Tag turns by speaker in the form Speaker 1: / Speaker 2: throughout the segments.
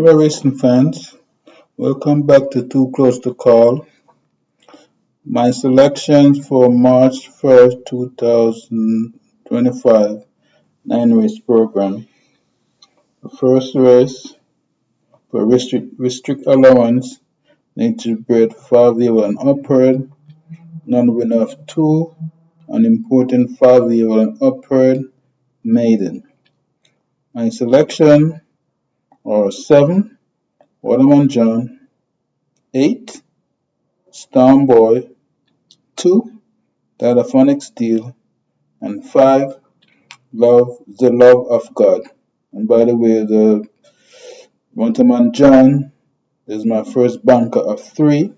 Speaker 1: Hello, racing fans. Welcome back to Too Close to Call. My selections for March 1st, 2025 nine-race program. The first race for restrict allowance nature bred 5-year and upward, non-winner of 2, an important 5-year and upward maiden. My selection are 7, Waterman John, 8, Storm Boy, 2, Telephonic Steel, and 5, the Love of God. And by the way, the Waterman John is my first banker of 3.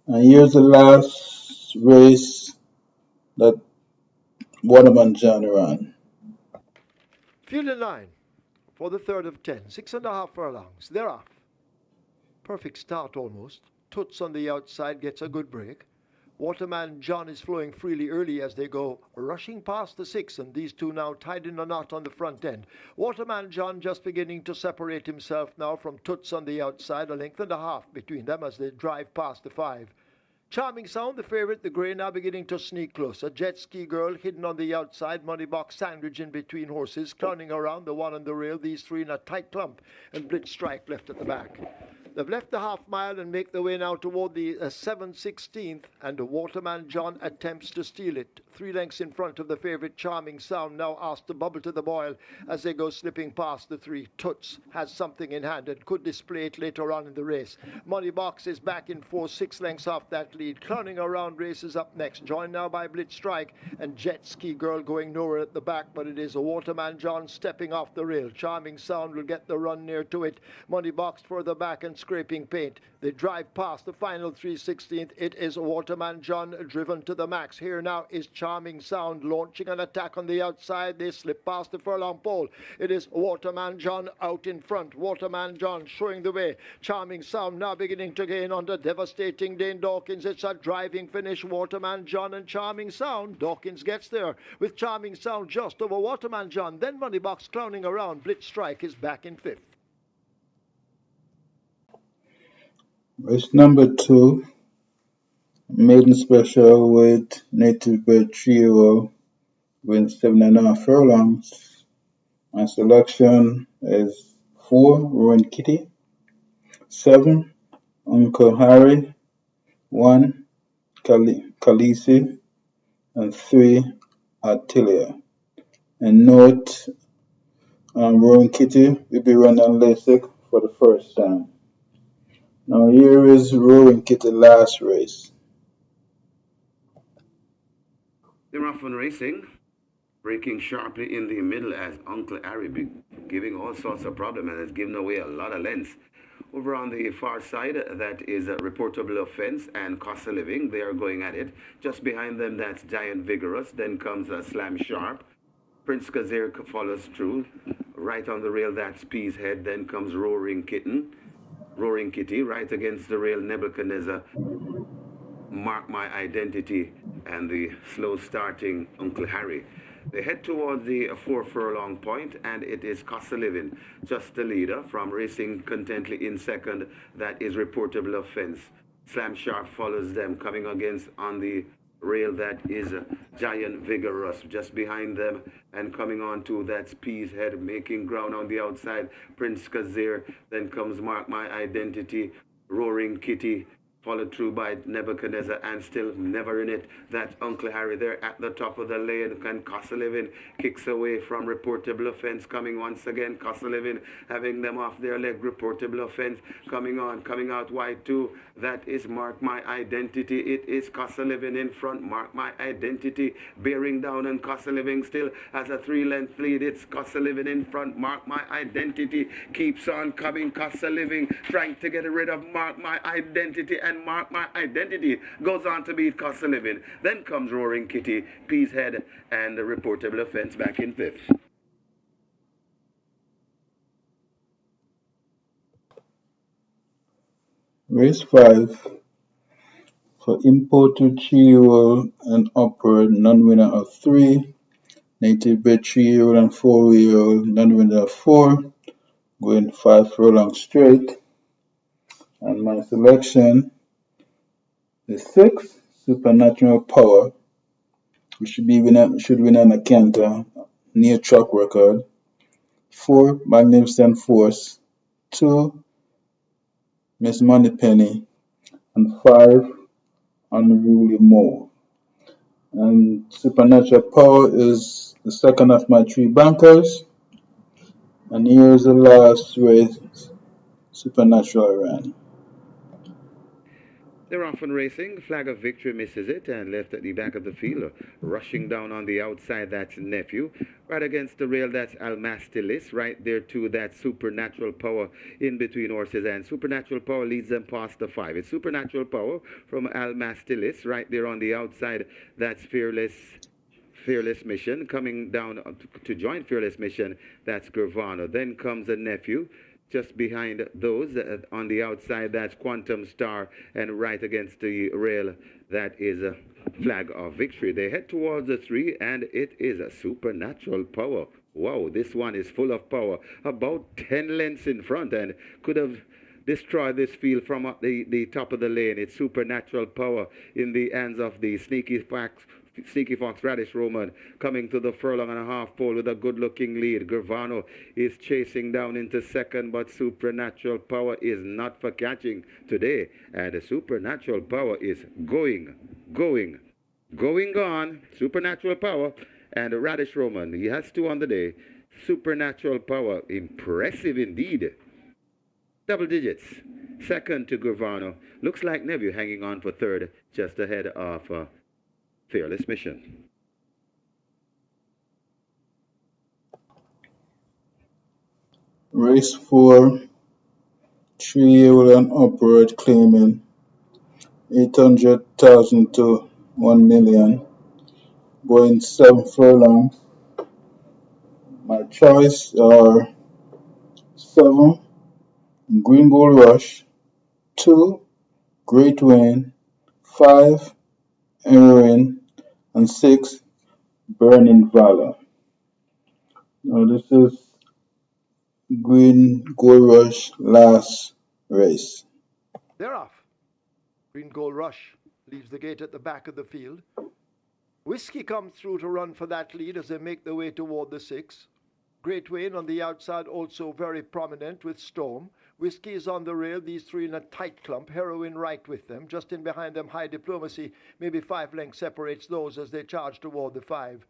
Speaker 1: And here's the last race that Waterman John ran.
Speaker 2: Field in line for the third of 10. 6.5 furlongs. They're off. Perfect start almost. Toots on the outside gets a good break. Waterman John is flowing freely early as they go rushing past the 6, and these two now tied in a knot on the front end. Waterman John just beginning to separate himself now from Toots on the outside, a length and a half between them as they drive past the 5. Charming Sound, the favourite, the grey, now beginning to sneak close. A jet ski girl hidden on the outside, money box sandwich in between horses, clowning around the one on the rail, these three in a tight clump, and Blitz Strike left at the back. They've left the half mile and make their way now toward the 7/16th, and Waterman John attempts to steal it. 3 lengths in front of the favourite Charming Sound, now asked to bubble to the boil as they go slipping past the 3. Toots has something in hand and could display it later on in the race. Money Box is back in 4, 6 lengths off that lead. Clowning around races up next, joined now by Blitz Strike and Jet Ski Girl going nowhere at the back, but it is a Waterman John stepping off the rail. Charming Sound will get the run near to it. Money Box further back and scraping paint. They drive past the final 3/16th. It is Waterman John driven to the max. Here now is Charming Sound launching an attack on the outside. They slip past the furlong pole. It is Waterman John out in front. Waterman John showing the way. Charming Sound now beginning to gain under devastating Dane Dawkins. It's a driving finish. Waterman John and Charming Sound. Dawkins gets there with Charming Sound just over Waterman John. Then Money Box clowning around. Blitz Strike is back in 5th.
Speaker 1: Race number 2, maiden special with native bred trio with 7.5 furlongs. My selection is 4, Ruin Kitty, 7, Uncle Harry, 1, Khaleesi, and 3, Attilia. And note, Ruin Kitty will be run on LASIK for the first time. Now here is Ruin Kitty last race.
Speaker 3: They're off on racing, breaking sharply in the middle as Uncle Harry be giving all sorts of problems and has given away a lot of lengths. Over on the far side, that is a reportable offense and cost of living. They are going at it. Just behind them, that's Giant Vigorous. Then comes Slam Sharp. Prince Kazir follows through. Right on the rail, that's Pea's Head. Then comes Roaring Kitty. Right against the rail, Nebuchadnezzar. Mark My Identity, and the slow starting Uncle Harry. They head towards the 4 furlong point, and it is Cost of Living, just the leader from racing contently in second. That is Reportable Offense. Slam Sharp follows them, coming against on the rail, that is Giant Vigorous just behind them, and coming on to that's Pea's Head making ground on the outside, Prince Kazir. Then comes Mark My Identity, Roaring Kitty, followed through by Nebuchadnezzar, and still never in it. That's Uncle Harry there at the top of the lane, and Cost of Living kicks away from Reportable Offense, coming once again. Cost of Living having them off their leg. Reportable Offense coming out wide too. That is Mark My Identity. It is Cost of Living in front. Mark My Identity bearing down, and Cost of Living still has a 3-length lead. It's Cost of Living in front. Mark My Identity keeps on coming. Cost of Living trying to get rid of Mark My Identity, and Mark My Identity goes on to beat Cost of Living. Then comes Roaring Kitty, Pea's Head, and the Reportable Offense back in 5th.
Speaker 1: Race 5 for imported 3-year-old and upward, non-winner of 3, native bred 3-year-old and 4-year-old, non-winner of 4, going 5 furlongs straight. And my selection is 6, Supernatural Power, which should win on a canter, near track record. 4, Magnificent Force. 2, Miss Moneypenny. And 5, Unruly Move. And Supernatural Power is the second of my 3 bankers. And here's the last race Supernatural ran.
Speaker 3: They're off and racing. Flag of Victory misses it and left at the back of the field. Rushing down on the outside, that's Nephew. Right against the rail, that's Almastilis. Right there, too, that's Supernatural Power in between horses. And Supernatural Power leads them past the 5. It's Supernatural Power from Almastilis. Right there on the outside, that's Fearless Mission. Coming down to join Fearless Mission, that's Gravano. Then comes a Nephew. Just behind those on the outside, that's Quantum Star, and right against the rail, that is a Flag of Victory. They head towards the 3, and it is a Supernatural Power. Wow, this one is full of power. About 10 lengths in front, and could have destroyed this field from up the top of the lane. It's Supernatural Power in the hands of the Sneaky Fox Radish Roman, coming to the furlong and a half pole with a good looking lead. Gravano is chasing down into second, but Supernatural Power is not for catching today. And the Supernatural Power is going on. Supernatural Power and Radish Roman. He has 2 on the day. Supernatural Power, impressive indeed. Double digits. Second to Gravano. Looks like Nephew hanging on for third, just ahead of Fearless Mission.
Speaker 1: Race 4, 3-year-old and upward, claiming 800,000 to 1 million, going 7 furlongs. My choice are 7, Green Gold Rush. 2, Great Wayne. 5, Heroin. And 6, Burning Valor. Now this is Green Gold Rush last race.
Speaker 2: They're off. Green Gold Rush leaves the gate at the back of the field. Whiskey comes through to run for that lead as they make their way toward the 6. Great Wayne on the outside also very prominent with Storm. Whiskey is on the rail, these 3 in a tight clump. Heroin right with them. Just in behind them, High Diplomacy. Maybe 5 lengths separates those as they charge toward the 5.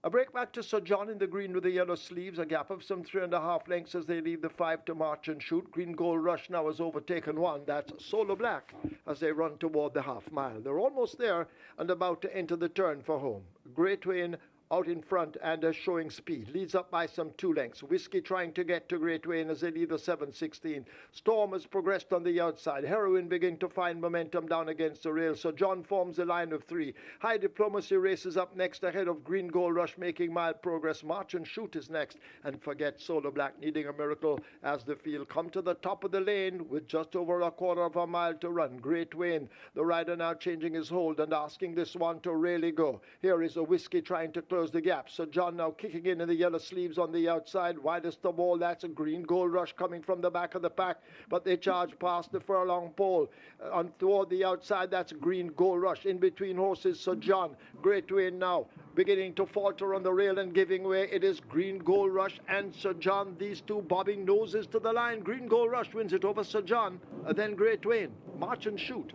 Speaker 2: A break back to Sir John in the green with the yellow sleeves, a gap of some 3.5 lengths as they leave the 5 to march and shoot. Green Gold Rush now has overtaken 1, that's Solar Black, as they run toward the half mile. They're almost there and about to enter the turn for home. Great Wayne out in front and showing speed. Leads up by some 2 lengths. Whiskey trying to get to Great Wayne as they lead the 7.16. Storm has progressed on the outside. Heroin begin to find momentum down against the rail. So John forms a line of 3. High Diplomacy races up next ahead of Green Gold Rush making mild progress. March and Shoot is next. And forget Solar Black needing a miracle as the field come to the top of the lane with just over a quarter of a mile to run. Great Wayne, the rider now changing his hold and asking this one to really go. Here is a Whiskey trying to close the gap. So John now kicking in the yellow sleeves on the outside. Widest of all, that's a Green Gold Rush coming from the back of the pack, but they charge past the furlong pole. On toward the outside, that's Green Gold Rush. In between horses, so John. Great Wayne now beginning to falter on the rail and giving way. It is Green Gold Rush and Sir John. These 2 bobbing noses to the line. Green Gold Rush wins it over Sir John. Then Great Wayne. March and Shoot.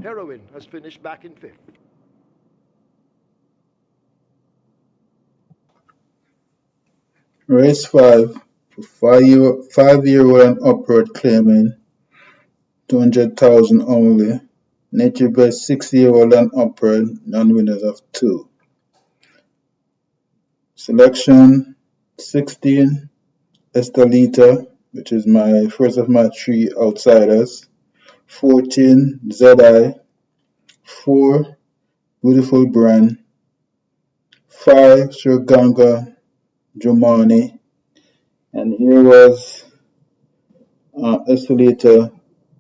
Speaker 2: Heroin has finished back in 5th.
Speaker 1: Race 5, for 5-year-old and upward, claiming 200,000 only. Nature best 6-year-old and upward, non-winners of 2. Selection 16, Estelita, which is my first of my 3 outsiders. 14, Zedi. 4, Beautiful Brand. 5, Surganga Jumani. And here was Estelita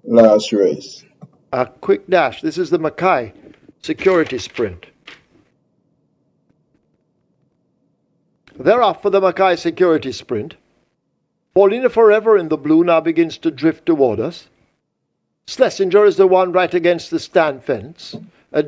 Speaker 1: last race.
Speaker 2: A quick dash. This is the Mackay Security Sprint. They're off for the Mackay Security Sprint. Paulina Forever in the blue now begins to drift toward us. Schlesinger is the one right against the stand fence.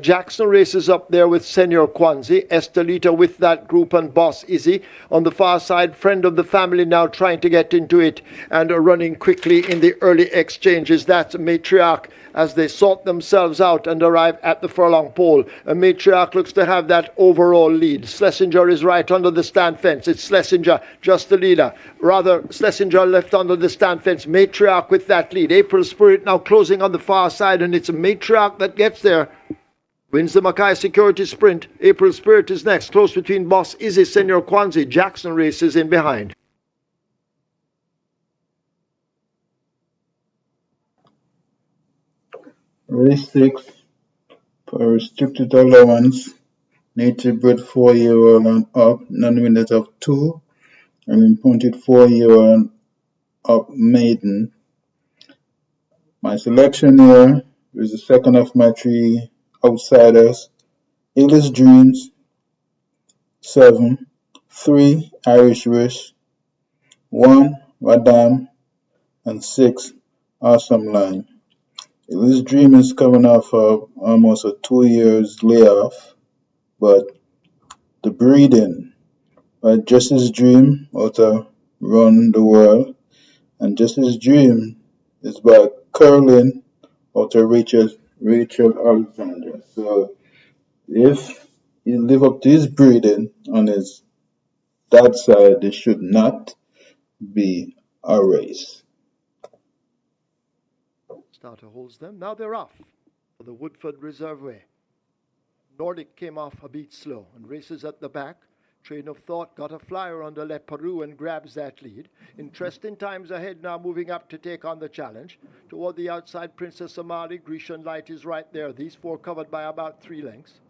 Speaker 2: Jackson races up there with Senor Kwanzi. Estelita with that group and Boss Izzy on the far side. Friend of the family now trying to get into it and running quickly in the early exchanges. That's Matriarch as they sort themselves out and arrive at the furlong pole. Matriarch looks to have that overall lead. Schlesinger is right under the stand fence. It's Schlesinger, just the leader. Rather, Schlesinger left under the stand fence. Matriarch with that lead. April Spirit now closing on the far side, and it's Matriarch that gets there. Wins the Mackay Security Sprint. April Spirit is next. Close between Boss Izzy, Senor Kwanzi. Jackson races in behind.
Speaker 1: Race 6 for restricted allowance. Native bred 4-year-old and up. Non-winners of 2. And imported 4-year-old and up maiden. My selection here is the second of my 3 outsiders. Illis Dreams, 7, 3 Irish Wish, 1 Madame, and 6 Awesome Line. Illis Dream is coming off of almost a 2 years layoff, but the breeding by Justice Dream out of Run the World, and Justice Dream is by Curlin out of Rachel Alexander. So if he live up to his breeding on his dad's side, there should not be a race.
Speaker 2: Starter holds them. Now they're off for the Woodford Reserveway. Nordic came off a beat slow and races at the back. Train of Thought got a flyer under Le Peru and grabs that lead. Interesting times ahead now, moving up to take on the challenge. Toward the outside, Princess Somali. Grecian Light is right there. These 4 covered by about 3 lengths.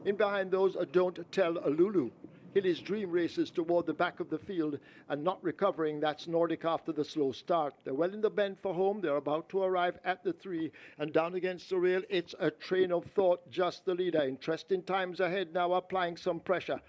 Speaker 2: In behind those, Don't Tell Lulu. Hilly's Dream races toward the back of the field and not recovering. That's Nordic after the slow start. They're well in the bend for home. They're about to arrive at the 3 and down against the rail. It's a Train of Thought, just the leader. Interesting times ahead now, applying some pressure.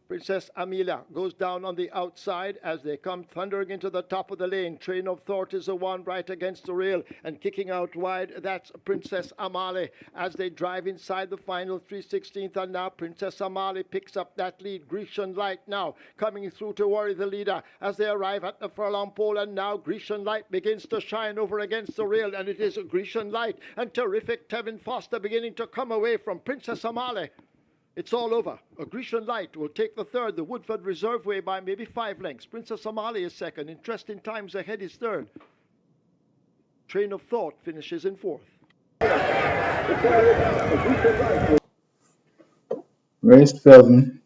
Speaker 2: Princess Amelia goes down on the outside as they come thundering into the top of the lane. Train of Thought is the one right against the rail and kicking out wide. That's Princess Amale as they drive inside the final 3/16th, and now Princess Amale picks up that lead. Grecian Light now coming through to worry the leader as they arrive at the furlong pole, and now Grecian Light begins to shine over against the rail, and it is Grecian Light and terrific Tevin Foster beginning to come away from Princess Amale. It's all over. A Grecian Light will take the third, the Woodford Reserveway, by maybe 5 lengths. Princess Amali is second. Interesting times ahead is third. Train of Thought finishes in 4th.
Speaker 1: Race 7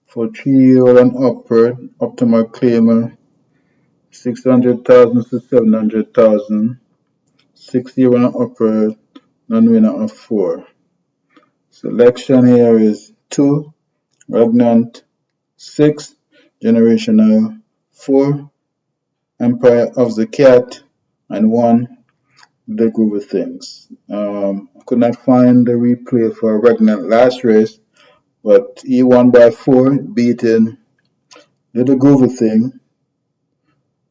Speaker 1: for 3-year-old and upward, up to my claimer, 600,000 to 700,000. 6-year-old and upward, non-winner of 4. Selection here is 2, Regnant, 6, Generational, 4, Empire of the Cat, and 1, The Groove of Things. I could not find the replay for Regnant last race, but he won by 4, beating Little Groove of Thing.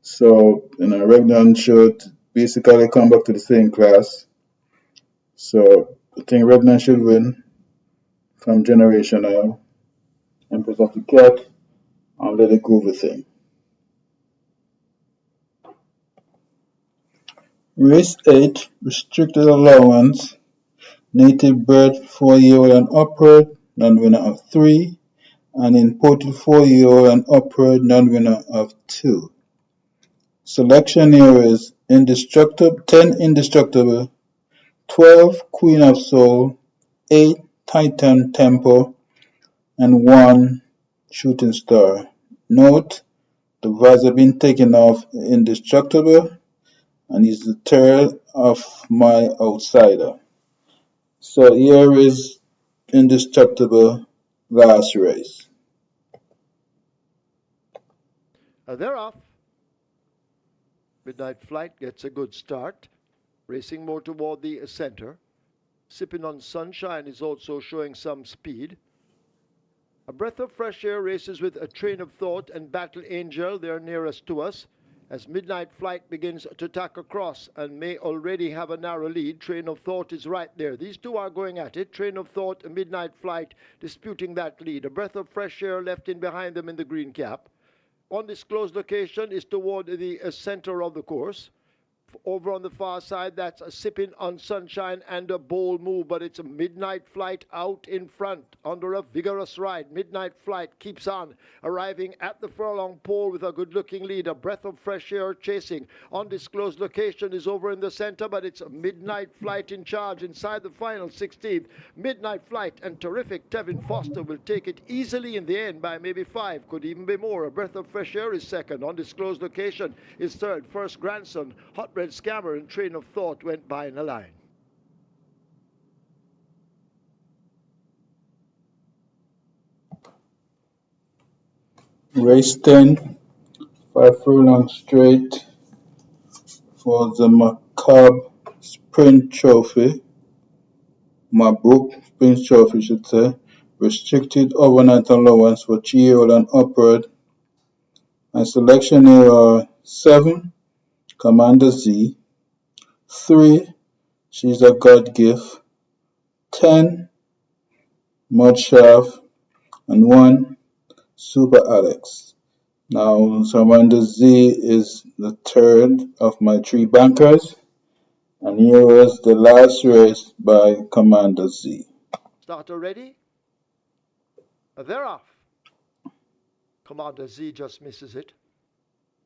Speaker 1: So, Regnant should basically come back to the same class. So, I think Regnant should win from Generational, Empress of the Cat, and Little Groove of Thing. Race 8, Restricted Allowance, Native bred 4-year-old and upward, non-winner of 3, and imported 4-year-old and upward, non-winner of 2. Selection here is 10 Indestructible, 12 Queen of Soul, 8 Titan Tempo, and 1 Shooting Star. Note, the visor been taken off Indestructible, and he's the third of my outsider. So here is Indestructible last race.
Speaker 2: They're off. Midnight Flight gets a good start, racing more toward the center. Sipping on Sunshine is also showing some speed. A Breath of Fresh Air races with a Train of Thought and Battle Angel. They're nearest to us. as Midnight Flight begins to tack across and may already have a narrow lead. Train of Thought is right there. These two are going at it. Train of Thought and Midnight Flight disputing that lead. A breath of fresh air left in behind them in the green cap. Undisclosed location is toward the center of the course. Over on the far side, that's a sipping on sunshine and a bold move, but it's a Midnight Flight out in front under a vigorous ride. Midnight Flight keeps on, arriving at the furlong pole with a good-looking lead. A breath of fresh air chasing. Undisclosed location is over in the center, but it's a Midnight Flight in charge inside the final 16th. Midnight Flight and terrific Tevin Foster will take it easily in the end by maybe 5, could even be more. A breath of fresh air is second. Undisclosed location is third. First Grandson, Hot Red Scammer, and Train of Thought went by in a line.
Speaker 1: Race 10, 5 furlongs straight for the Macabre Sprint Trophy. Mabruk Sprint Trophy, should say. Restricted overnight allowance for 3-year-old and upward. My selection here are 7, Commander Z, 3, She's a God Gift, 10, Mudshaft, and 1, Super Alex. Now, Commander Z is the third of my 3 bankers, and here was the last race by Commander Z.
Speaker 2: Starter ready? They're off. Commander Z just misses it.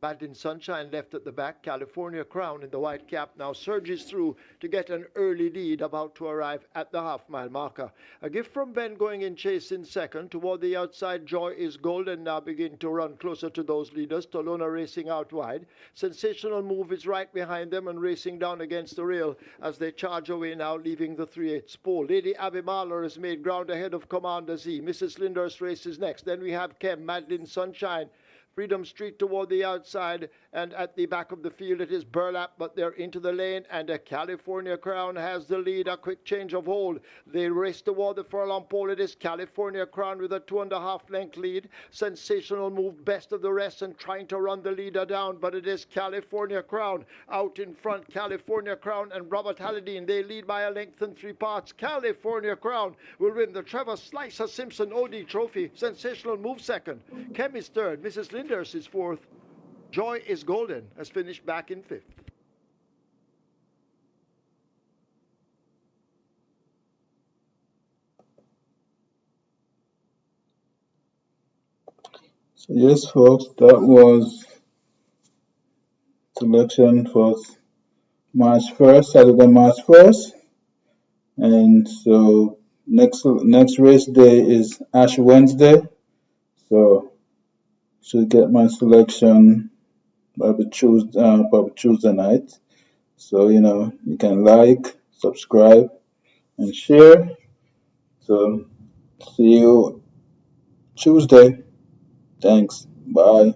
Speaker 2: Madeline Sunshine left at the back. California Crown in the white cap now surges through to get an early lead, about to arrive at the half-mile marker. A gift from Ben going in chase in second. Toward the outside, Joy is Golden now begin to run closer to those leaders. Tolona racing out wide. Sensational Move is right behind them and racing down against the rail as they charge away now, leaving the 3/8 pole. Lady Abby Marler has made ground ahead of Commander Z. Mrs. Linders races next. Then we have Kem, Madeline Sunshine, Freedom Street toward the outside, and at the back of the field it is Burlap, but they're into the lane, and a California Crown has the lead. A quick change of hold. They race toward the furlong pole. It is California Crown with a 2.5 length lead. Sensational Move best of the rest and trying to run the leader down, but it is California Crown out in front. California Crown and Robert Hallidine, they lead by a length and 3 parts. California Crown will win the Trevor Slicer Simpson OD Trophy. Sensational Move second. Kem is third. Mrs. Linders is fourth. Joy is Golden has finished back in fifth.
Speaker 1: So yes, folks, that was selection for March 1st, Saturday, March 1st. And so next race day is Ash Wednesday. So should get my selection probably Tuesday night. So you can like, subscribe, and share. So see you Tuesday. Thanks. Bye.